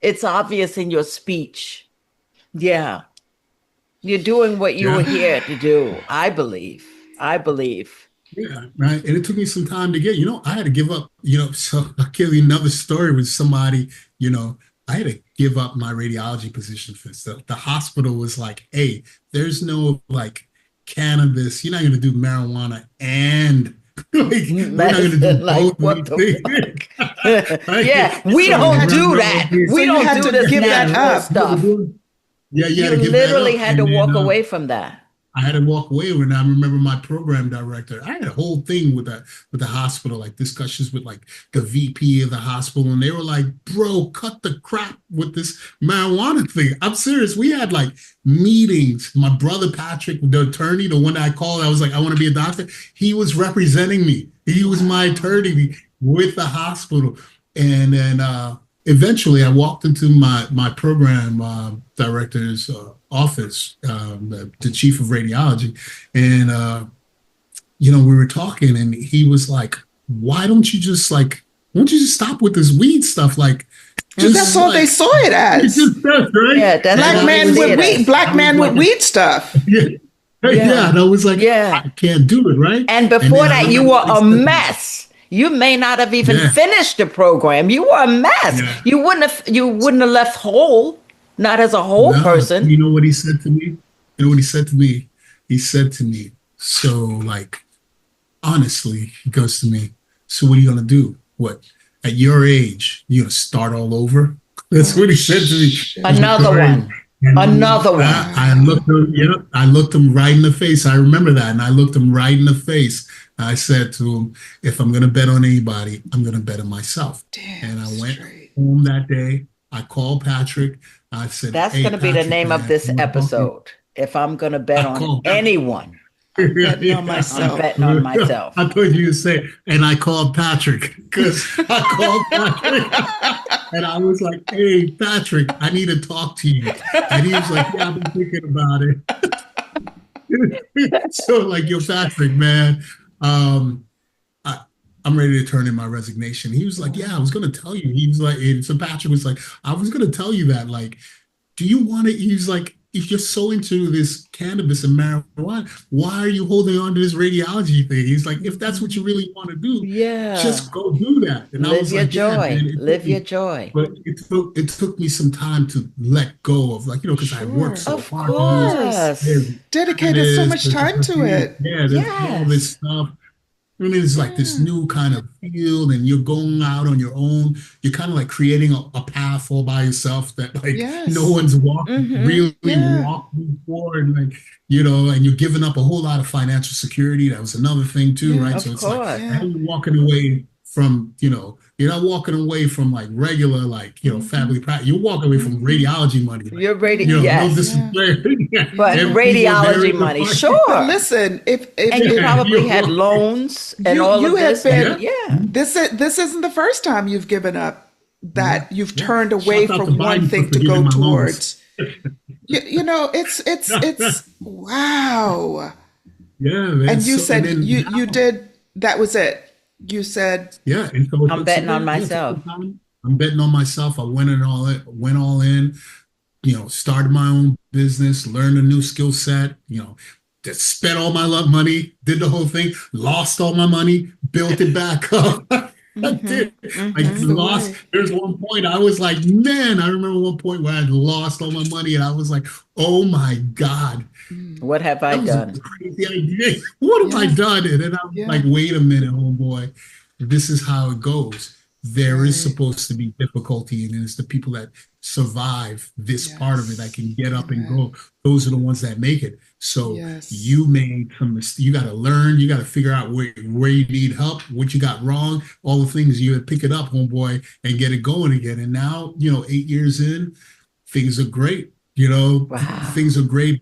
It's obvious in your speech. Yeah. You're doing what you were here to do, I believe. I believe. Yeah, right. And it took me some time to get, I had to give up, so I'll give you another story with somebody, I had to give up my radiology position for this. The hospital was like, hey, there's no like cannabis. You're not going to do marijuana and like, we're not going to do like, both. Yeah, we don't do that. We don't do this give that up. stuff. Yeah, you literally had to walk away from that. I had to walk away when I remember my program director. I had a whole thing with the hospital, like discussions with like the VP of the hospital, and they were like, "Bro, cut the crap with this marijuana thing." I'm serious. We had like meetings. My brother Patrick, the attorney, the one that I called, I was like, "I want to be a doctor." He was representing me. He was my attorney with the hospital, and then eventually I walked into my program director's office, the chief of radiology, and we were talking, and he was like, why don't you just stop with this weed stuff? Like, that's all they saw it as. Right? Yeah, that's black man with weed stuff. Yeah, and I was like, I can't do it, right? And before that, you were a mess. You may not have even finished the program. You were a mess. Yeah. You wouldn't have left whole, not as a whole person. You know what he said to me? He said to me, so like, honestly, he goes to me, so what are you gonna do? What, at your age, you gonna start all over? That's what he said to me. Another one. I looked him right in the face. I remember that. And I looked him right in the face. I said to him, if I'm going to bet on anybody, I'm going to bet on myself. And I went home that day. I called Patrick. I said, that's going to be the name of this episode. If I'm going to bet on anyone. I'm betting on myself. I'm betting on myself. I thought you would say, and I called Patrick, because I called Patrick and I was like, hey, Patrick, I need to talk to you. And he was like, yeah, I've been thinking about it. So like, yo, Patrick, man, I'm ready to turn in my resignation. He was like, yeah, I was going to tell you. He was like, and so Patrick was like, I was going to tell you that, like, do you want to, he's like, if you're so into this cannabis and marijuana, why are you holding on to this radiology thing? He's like, if that's what you really want to do, just go do that. And live your joy. Live your joy. But it took me some time to let go of, like, because I worked so hard. Of course. Dedicated so much time to it. Yeah, there's all this stuff. I mean, it's like this new kind of field, and you're going out on your own. You're kind of like creating a path all by yourself that like no one's walked before, and like, and you're giving up a whole lot of financial security. That was another thing too, right? So it's like you're walking away from, you're not walking away from like regular, like, family practice. You're walking away from radiology money. Like, you're but radiology money, sure. But listen, if you probably had loans and all of this. This isn't the first time you've given up, that you've turned away from one thing to go towards. It's wow. Yeah, man. And you said you did, that was it. You said, and so I'm betting on myself. I'm betting on myself. I went all in, started my own business, learned a new skill set, just spent all my money, did the whole thing, lost all my money, built it back up. I did. There's one point I was like, man, I remember one point where I had lost all my money, and I was like, oh my God. What have I done? Crazy idea. What have I done? And then I'm like, wait a minute, homeboy. This is how it goes. There is supposed to be difficulty, and it's the people that survive this part of it that can get up and go. Those are the ones that make it. So you made some mistakes. You got to learn. You got to figure out where you need help, what you got wrong, all the things. You pick it up, homeboy, and get it going again. And now, 8 years in, things are great. Things are great.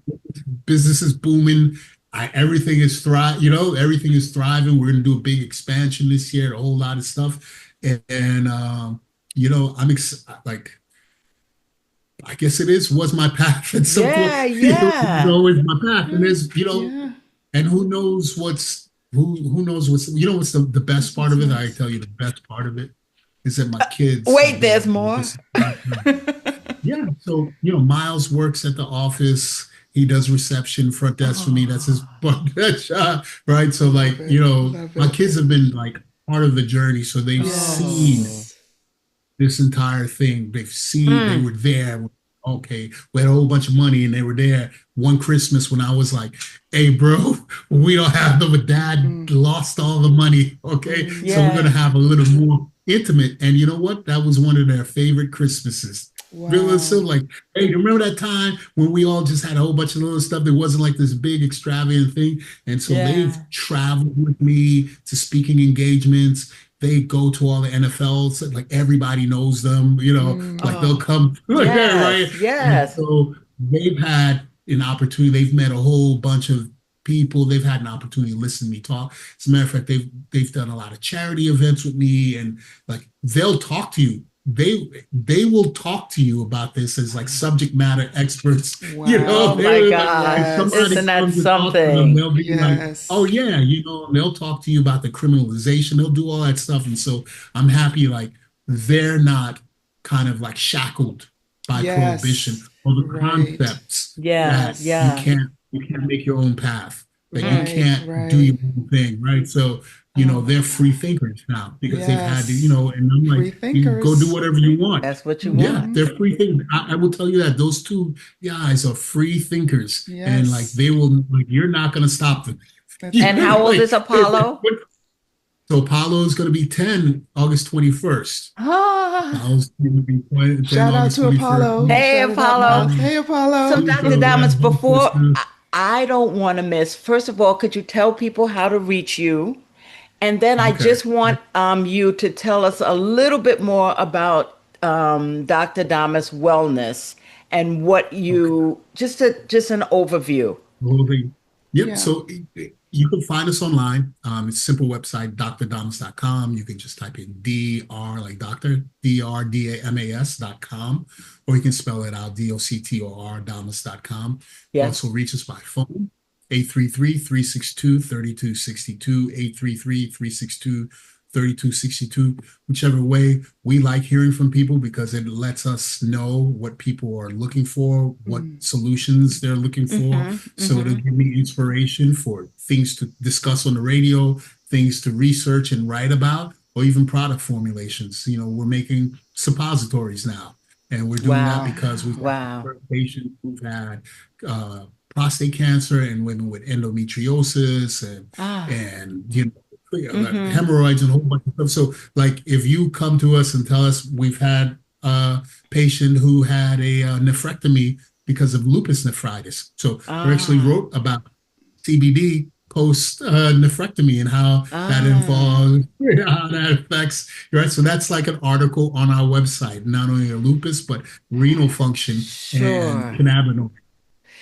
Business is booming. Everything is thriving. Everything is thriving. We're going to do a big expansion this year, a whole lot of stuff. And I'm like, I guess was my path at some point. It's always my path. And there's, and who knows what's the best part of it? I tell you the best part of it. is that my kids Wait, there's more. yeah, so Miles works at the office. He does reception, front desk for me. That's his job, right? So like, Love it. Love my it. kids have been like part of the journey, so they've seen Yes. this entire thing. They've seen, they were there. Okay, we had a whole bunch of money and they were there one Christmas when I was like, hey, bro, we don't have them, but dad lost all the money. Okay, so we're going to have a little more intimate. And you know what? That was one of their favorite Christmases. Wow. So like, hey, you remember that time when we all just had a whole bunch of little stuff that wasn't like this big extravagant thing? And so they've traveled with me to speaking engagements. They go to all the NFLs, like everybody knows them, like they'll come like that, right? Yes. And so they've had an opportunity, they've met a whole bunch of people, they've had an opportunity to listen to me talk. As a matter of fact, they've done a lot of charity events with me, and like they'll talk to you. They will talk to you about this as like subject matter experts. Wow. Oh my God. Yes. Isn't that something? They'll be like, Yes. oh yeah, they'll talk to you about the criminalization. They'll do all that stuff. And so I'm happy like they're not kind of like shackled by prohibition or the concepts that you can't make your own path, that you can't do your own thing, right? So they're free thinkers now because they've had to, and I'm like, you go do whatever you want. That's what you want. Yeah, they're free thinkers. I will tell you that those two guys are free thinkers, and like they will, like you're not going to stop them. And how old is Apollo? So Apollo is going to be 10 August 21st. Shout out to Apollo. Hey, Apollo. Hey, Apollo. So Dr. Damas, before I don't want to miss, first of all, could you tell people how to reach you? And then I just want you to tell us a little bit more about Dr. Damas Wellness and what you, just an overview. Yep. So you can find us online. It's a simple website, drdamas.com. You can just type in DR, like doctor, DRDAMAS.com, or you can spell it out, DOCTOR, Damas.com. You also reach us by phone. 833-362-3262, 833-362-3262. Whichever way, we like hearing from people because it lets us know what people are looking for, what solutions they're looking for. So it'll give me inspiration for things to discuss on the radio, things to research and write about, or even product formulations. We're making suppositories now, and we're doing that because we've had patients who've had prostate cancer and women with endometriosis and hemorrhoids and a whole bunch of stuff. So like if you come to us and tell us we've had a patient who had a nephrectomy because of lupus nephritis. So we actually wrote about CBD post nephrectomy and how that involves, how that affects, right? So that's like an article on our website, not only lupus, but renal function and cannabinoids.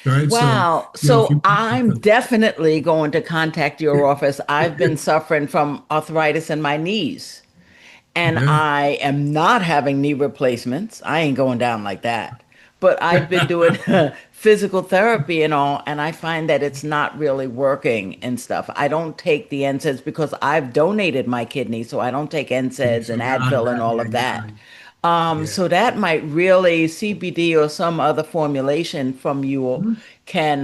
Right? Wow. So I'm definitely going to contact your office. I've been suffering from arthritis in my knees, and I am not having knee replacements. I ain't going down like that. But I've been doing physical therapy and all, and I find that it's not really working and stuff. I don't take the NSAIDs because I've donated my kidney, so I don't take NSAIDs and Advil and all of that. So that might really, CBD or some other formulation from you can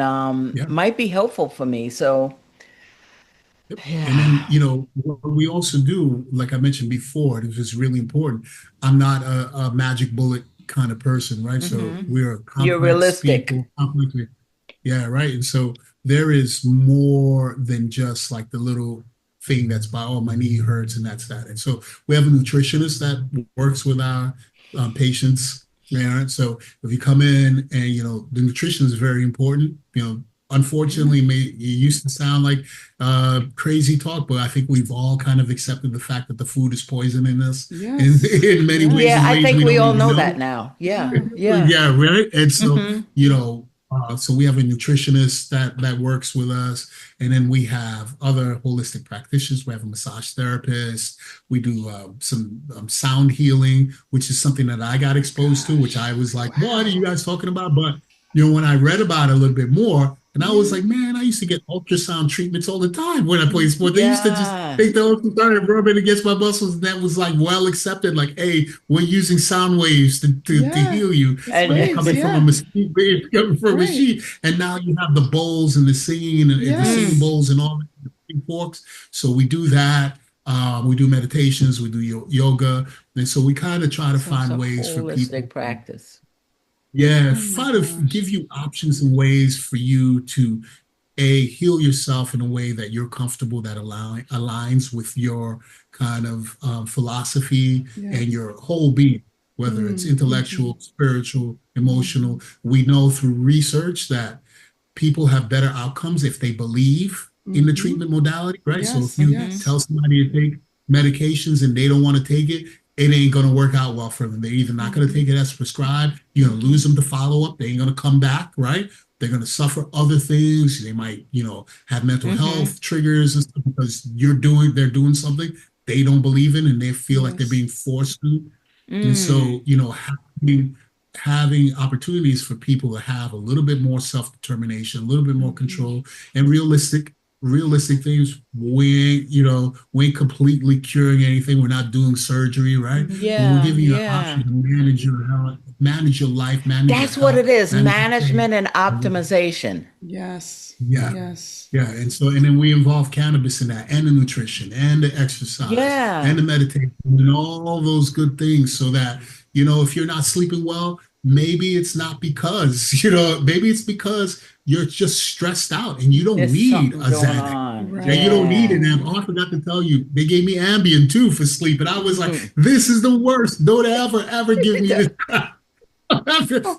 might be helpful for me. So and then what we also do, like I mentioned before, this is really important. I'm not a magic bullet kind of person, right? So we're complex, you're realistic people, yeah, right. And so there is more than just like the little thing that's by, oh, my knee hurts and that's that. And so we have a nutritionist that works with our patients. Yeah. So if you come in and, the nutrition is very important, unfortunately, it used to sound like crazy talk, but I think we've all kind of accepted the fact that the food is poisoning us in many ways. Yeah, I think we all know that now. Yeah. Yeah, right. And so, so we have a nutritionist that works with us, and then we have other holistic practitioners. We have a massage therapist. We do some sound healing, which is something that I got exposed to, which I was like, what are you guys talking about? But when I read about it a little bit more, And I was like, man, I used to get ultrasound treatments all the time when I played sports. They used to just Yeah. take the ultrasound and rub it against my muscles. And that was like well accepted. Like, hey, we're using sound waves to heal you. And It's coming from a machine, it's coming from a Right. machine. And now you have the bowls and the singing and the singing bowls and all the forks. So we do that. We do meditations, we do yoga. And so we kind of try to find ways for people. Holistic practice. Yeah, try to give you options and ways for you to heal yourself in a way that you're comfortable, that aligns with your kind of philosophy and your whole being, whether it's intellectual, spiritual, emotional. We know through research that people have better outcomes if they believe in the treatment modality, right? So if you tell somebody to take medications and they don't want to take it, it ain't going to work out well for them. They're either not going to take it as prescribed, you're going to lose them to follow up, they ain't going to come back, right? They're going to suffer other things. They might, have mental health triggers and stuff because they're doing something they don't believe in and they feel like they're being forced to. And so, having opportunities for people to have a little bit more self-determination, a little bit more control, and realistic things. We ain't completely curing anything. We're not doing surgery, right? Yeah, we're giving you an option to manage your health, manage your life, That's what it is. Management and optimization. Yes. Yeah. Yes. Yeah. And then we involve cannabis in that, and the nutrition and the exercise and the meditation and all those good things, so that, if you're not sleeping well, maybe it's not because, maybe it's because you're just stressed out and you don't need a Xanax. Right. And you don't need an Ambien. Oh, I forgot to tell you, they gave me Ambien too for sleep. And I was like, this is the worst. Don't ever give me this crap.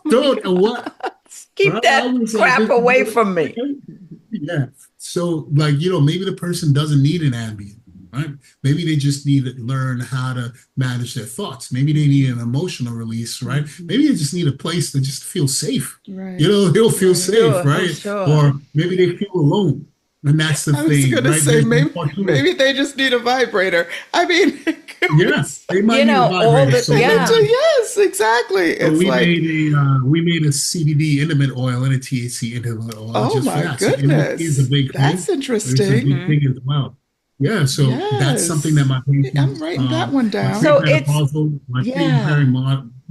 Don't. What? Keep that crap away from me. Yeah. So, maybe the person doesn't need an Ambien. Right? Maybe they just need to learn how to manage their thoughts. Maybe they need an emotional release, right? Maybe they just need a place to just feel safe. Right. They'll feel safe, right? Sure. Or maybe they feel alone. And that's the thing. I was going to say, maybe they just need a vibrator. I mean, yes, they might need a vibrator. Yes, exactly. So we made a CBD intimate oil and a THC intimate oil. Oh my goodness, so that's interesting. It's a big thing as well. Yeah, so that's something that my patients. I'm writing that one down. So my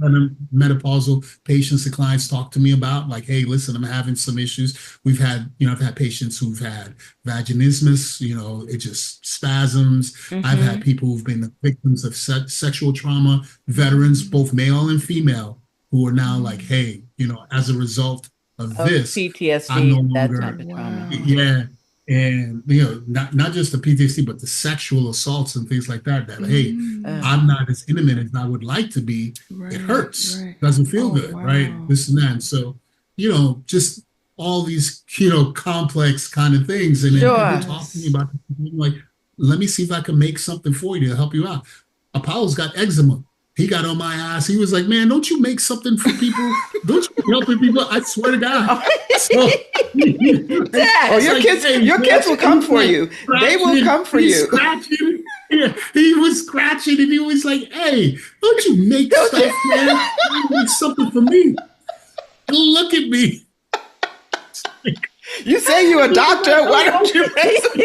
menopausal patients and clients talk to me about, like, hey, listen, I'm having some issues. I've had patients who've had vaginismus, it just spasms. I've had people who've been victims of sexual trauma, veterans, both male and female, who are now like, hey, as a result of this, PTSD, I'm no longer, that type of trauma. Yeah. And not just the PTSD, but the sexual assaults and things like that. Hey, I'm not as intimate as I would like to be. Right, it hurts. Right. Doesn't feel good, right? This and that. And so, just all these, complex kind of things. And then people talk to me about, like, let me see if I can make something for you to help you out. Apollo's got eczema. He got on my ass. He was like, man, don't you make something for people? Don't you help people? I swear to God. So, your kids will come for you. They will come for you. He was scratching and he was like, hey, don't you make stuff, man? Make something for me. Look at me. You say you're a doctor. Why don't you make some?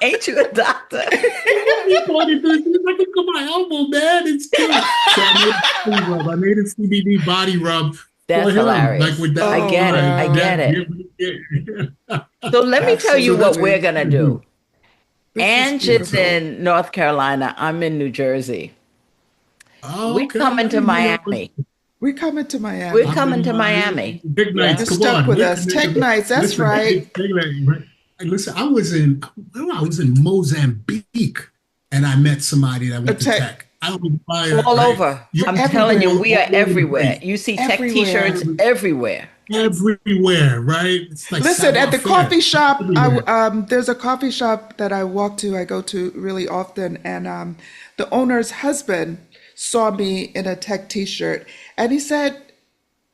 Ain't you a doctor? He pointed to it. Look at my elbow, man. It's good. So I made a CBD body rub. That's hilarious. Like with that. I get it. So let me tell you what we're going to do. Angie's in North Carolina. I'm in New Jersey. Oh, We're coming to Miami. We're coming to Miami. We're coming to Miami. Big nights. You're stuck with us. Tech nights. That's right. Listen, I was in Mozambique, and I met somebody that went to tech. All over. I'm telling you, we are everywhere. You see tech T-shirts everywhere. Everywhere, right? It's like, listen, at the coffee shop, there's a coffee shop that I go to really often, and the owner's husband saw me in a tech T-shirt, and he said,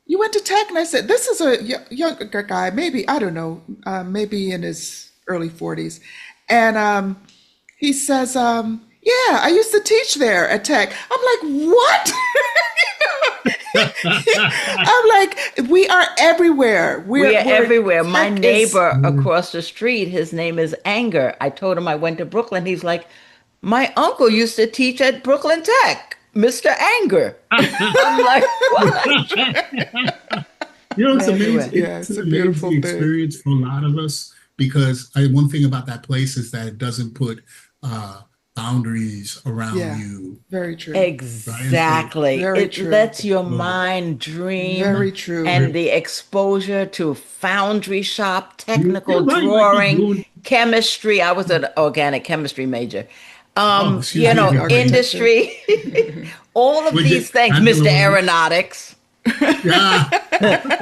"You went to tech?" And I said, "This is a younger guy, maybe, I don't know, maybe in his early 40s." And he says, "Yeah, I used to teach there at tech." I'm like, "What?" I'm like, we are everywhere. We are we're everywhere. My tech is- neighbor across the street, his name is Anger. I told him I went to Brooklyn. He's like, my uncle used to teach at Brooklyn Tech, Mr. Anger. I'm like, what? You know, it's Everywhere. amazing. Yeah, It's it's a an beautiful amazing thing. experience for a lot of us because one thing about that place is that it doesn't put boundaries around Yeah. you. Very true. Exactly. Very It true. lets your mind dream. Very true. And the exposure to foundry shop, technical You're right, like drawing, you're doing- chemistry. I was an organic chemistry major. excuse You me, know, architecture. industry, all of Would these you- things, I don't Mr. know. Aeronautics. Yeah.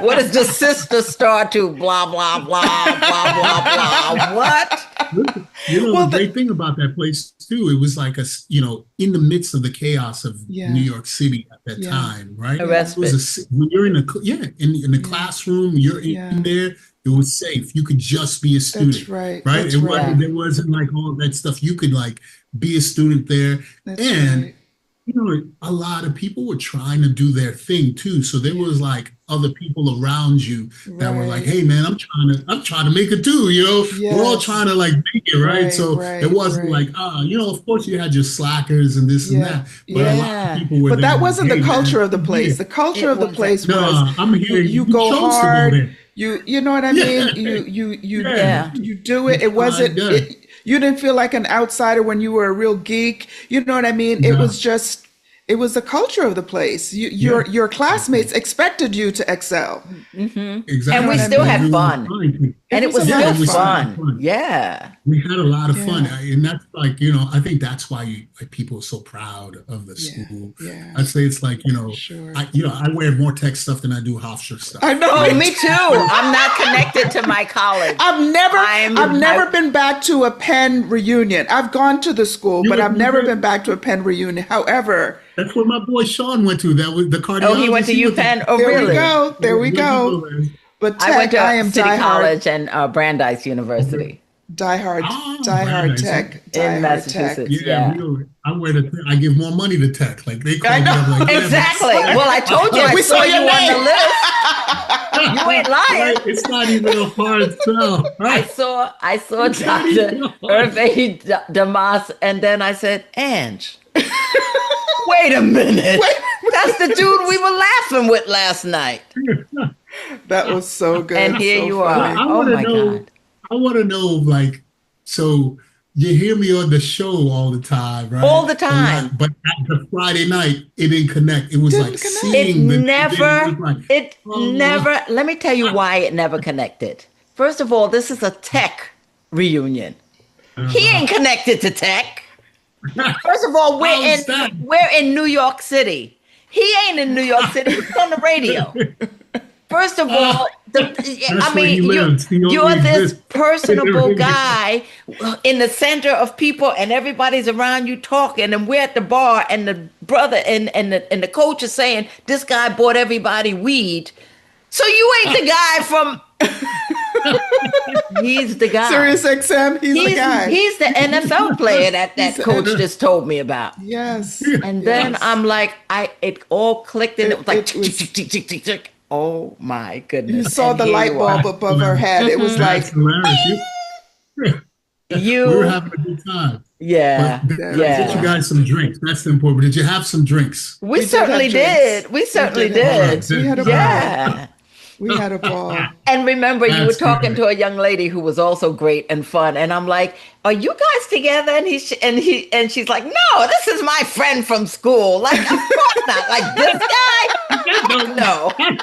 What is the sister star to blah, blah, blah, blah, blah, blah? What? You know, Well, the great thing about that place too, it was like in the midst of the chaos of Yeah. New York City at that Yeah. time, right? A It respite. was when you're in in the classroom, you're Yeah. in there, it was safe. You could just be a student. That's right. Right? That's It right. wasn't, there wasn't like all that stuff. You could like be a student there. That's And right. you know, a lot of people were trying to do their thing too. So there was like other people around you that were like, Right. "Hey, man, I'm trying to make it too." You know, we're all Yes. trying to like make it, right? Right, So right, it wasn't right. like, you know, of course you had your slackers and this and Yeah, that, but a lot yeah. of people were. But that there, wasn't "Hey, the man, culture of the I'm place. here." The culture It of the wasn't. place No, was I'm here. you You go chose to go hard. there. You know what I mean? You Yeah. you do it. It wasn't Yeah. you didn't feel like an outsider when you were a real geek. You know what I mean? It No. was just it was the culture of the place. Your classmates expected you to excel. Exactly. And we still had fun. And it was a lot still of we still had fun. Yeah. We had a lot of fun, Yeah. and that's like, you know, I think that's why like, people are so proud of the Yeah, school. yeah. I'd say it's like, you know, Sure. I wear more tech stuff than I do Hofstra stuff. I know. Oh, me too. I'm not connected to my college. I've never been back to a Penn reunion. I've gone to the school, but I've never been back to a Penn reunion. However, That's where my boy Sean went to. That was the cardiologist. Oh, he went to UPenn. Oh, there really? we go. There we go. But I went tech, to I am City diehard, College and Brandeis University diehard, Ah, diehard Brandeis, tech, in diehard tech. Massachusetts. Yeah, I wear I give more money to tech. Like they call me up like, yeah, Exactly. Well, I told you, I We saw saw you your on the name. list. You ain't lying. right, it's not even a hard sell. I Right? saw Dr. Hervé Damas, and then I said, Ange, wait a minute. That's the dude we were laughing with last night. That was so good. And here so you funny. are. I Oh wanna my know- God. I want to know, like, so you hear me on the show all the time, right? All the time. But at the Friday night, it didn't connect. It was Didn't like connect. seeing Let me tell you why it never connected. First of all, this is a tech reunion. He ain't connected to tech. First of all, How's that? we're in New York City. He ain't in New York City. He's on the radio. First of all, I where he mean, lives. He only you're this exists personable in the radio. guy in the center of people, and everybody's around you talking, and we're at the bar, and the brother and the coach is saying this guy bought everybody weed. So you ain't the guy from. He's the guy. Sirius XM, he's the guy. He's the NFL player that the coach NFL. just told me about. Yes. And then Yes. I'm like, it all clicked, and it was like, It was- tick, tick, tick, tick, tick. Oh my goodness! You saw And the here light you are. bulb above her head. It was like, That's hilarious. We were You, having a good time. yeah, But Yeah. did yeah. you guys some drinks? That's the important. Did you have some drinks? We did certainly have drinks. did. We certainly did have did. drinks. We had a ball. Yeah. We had a ball. And remember, you were That's talking great. to a young lady who was also great and fun. And I'm like, "Are you guys together?" And she's like, "No, this is my friend from school." Like, of course not. Like this guy? No. I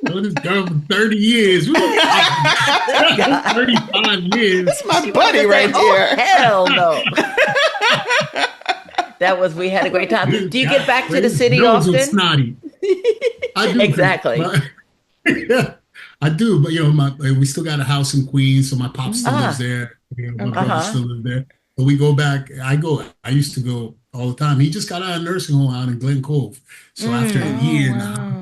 know this girl for 30 years. 35 years. That's my buddy right Oh, here. hell no. We had a great time. Do you get back to the city Girls are often? snotty. I do. Exactly. Yeah, I do. But, you know, we still got a house in Queens, so my pop still lives there. You know, my brother still lives there. But we go back. I used to go all the time. He just got out of nursing home out in Glen Cove. So after a year and a half,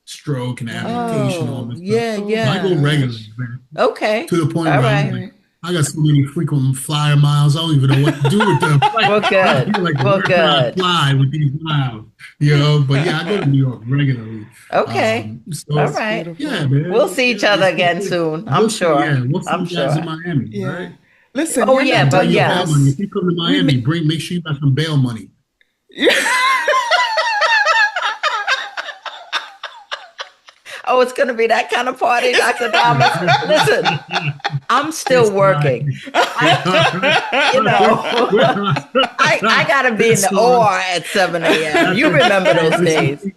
stroke and amputation, all this stuff. Yeah, So I yeah. go regularly, man. Okay. To the point All where I'm right. like, I got so many frequent flyer miles. I don't even know what to do with them. Well, good. I feel like Well, where can I good. fly with these miles? But yeah, I go to New York regularly. Okay. So All right. Beautiful. yeah, man. We'll see each other again soon. I'm sure. Yeah, we'll see I'm you guys sure. in Miami, Yeah. right? Listen, Oh, you're yeah, not but done Your with bail yes. money. us. If you come to We Miami, make sure you got some bail money. Oh, it's going to be that kind of party, Dr. Damas. Listen, I'm still It's working. You know, I got to be in the OR at 7 a.m. You remember those days.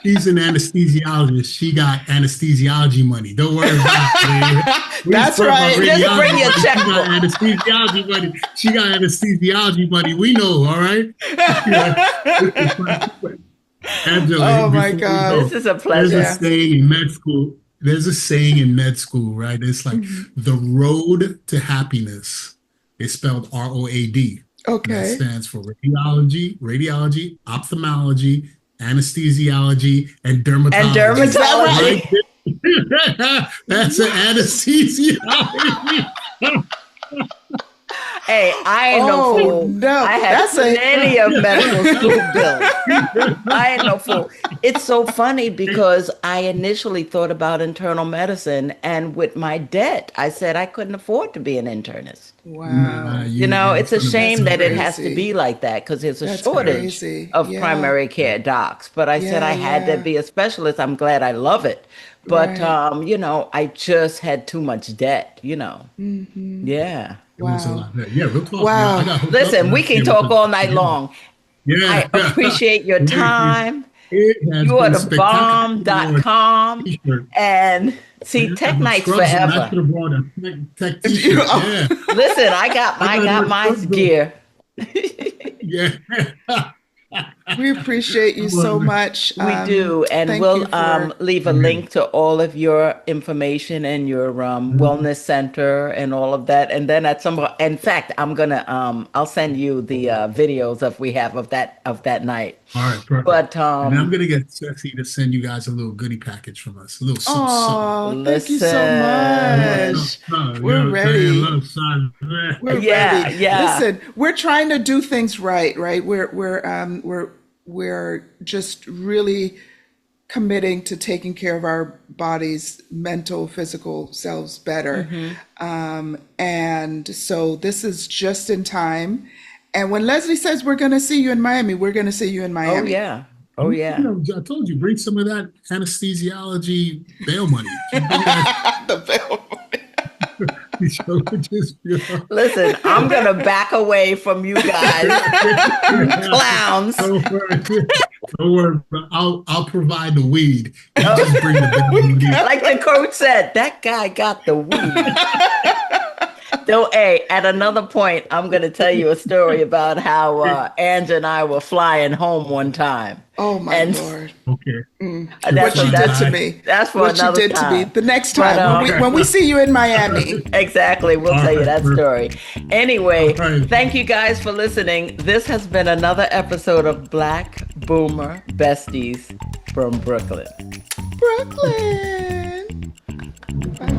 She's an anesthesiologist. She got anesthesiology money. Don't worry about it. That's right. Just bring your checkbook. Anesthesiology money. She got anesthesiology money. We know, all right? Angela, Oh my before we God. go, This is a there's pleasure. a saying in med school. There's a saying in med school, right? It's like the road to happiness is spelled ROAD. That Okay. stands for radiology, ophthalmology, anesthesiology, and dermatology. And dermatology. Right? That's an anesthesiology. Hey, I ain't no fool. No, I have plenty of medical school bills. I ain't no fool. It's so funny because I initially thought about internal medicine, and with my debt, I said I couldn't afford to be an internist. Wow. It's a shame that it has to crazy. be like that because there's a That's shortage crazy. of Yeah. primary care docs. But I said Yeah, I had to yeah. be a specialist. I'm glad I love it. But, Right. I just had too much debt, Yeah. It was a Wow. lot. Yeah, we'll talk. Wow. I got hooked up Listen, we last can year talk with all night yeah. long. Yeah. I appreciate your time. It has You are been the spectacular. bomb.com. T-shirt. And see, Yeah, Tech my Nights scrubs on. I forever. should have brought a tech T-shirt. Yeah. Listen, I got my scrubs on. gear. Yeah. We appreciate you so much. We do, and Thank we'll you for leave a link to all of your information and your wellness center and all of that. And then in fact, I'll send you the videos we have of that night. All right, perfect. But and I'm gonna get sexy to send you guys a little goodie package from us, a little something. Oh, thank you so Listen. much. We're ready. We're Yeah, ready. yeah. Listen, we're trying to do things right? We're just really committing to taking care of our bodies, mental, physical selves better. And so this is just in time. And when Leslie says we're going to see you in Miami, we're going to see you in Oh Miami. yeah. Oh yeah. I told you, bring some of that anesthesiology bail money. The bail money. Listen, I'm gonna back away from you guys, clowns. Don't worry. I'll provide the weed. You just bring the bail money. Like the coach said, that guy got the weed. Hey, at another point, I'm going to tell you a story about how Angie and I were flying home one time. Oh my Lord. Okay. What you did to me. That's for what another you did time. to me. The next time when we see you in Miami. Exactly. We'll tell you that story. Anyway, right. Thank you guys for listening. This has been another episode of Black Boomer Besties from Brooklyn. Brooklyn. Bye.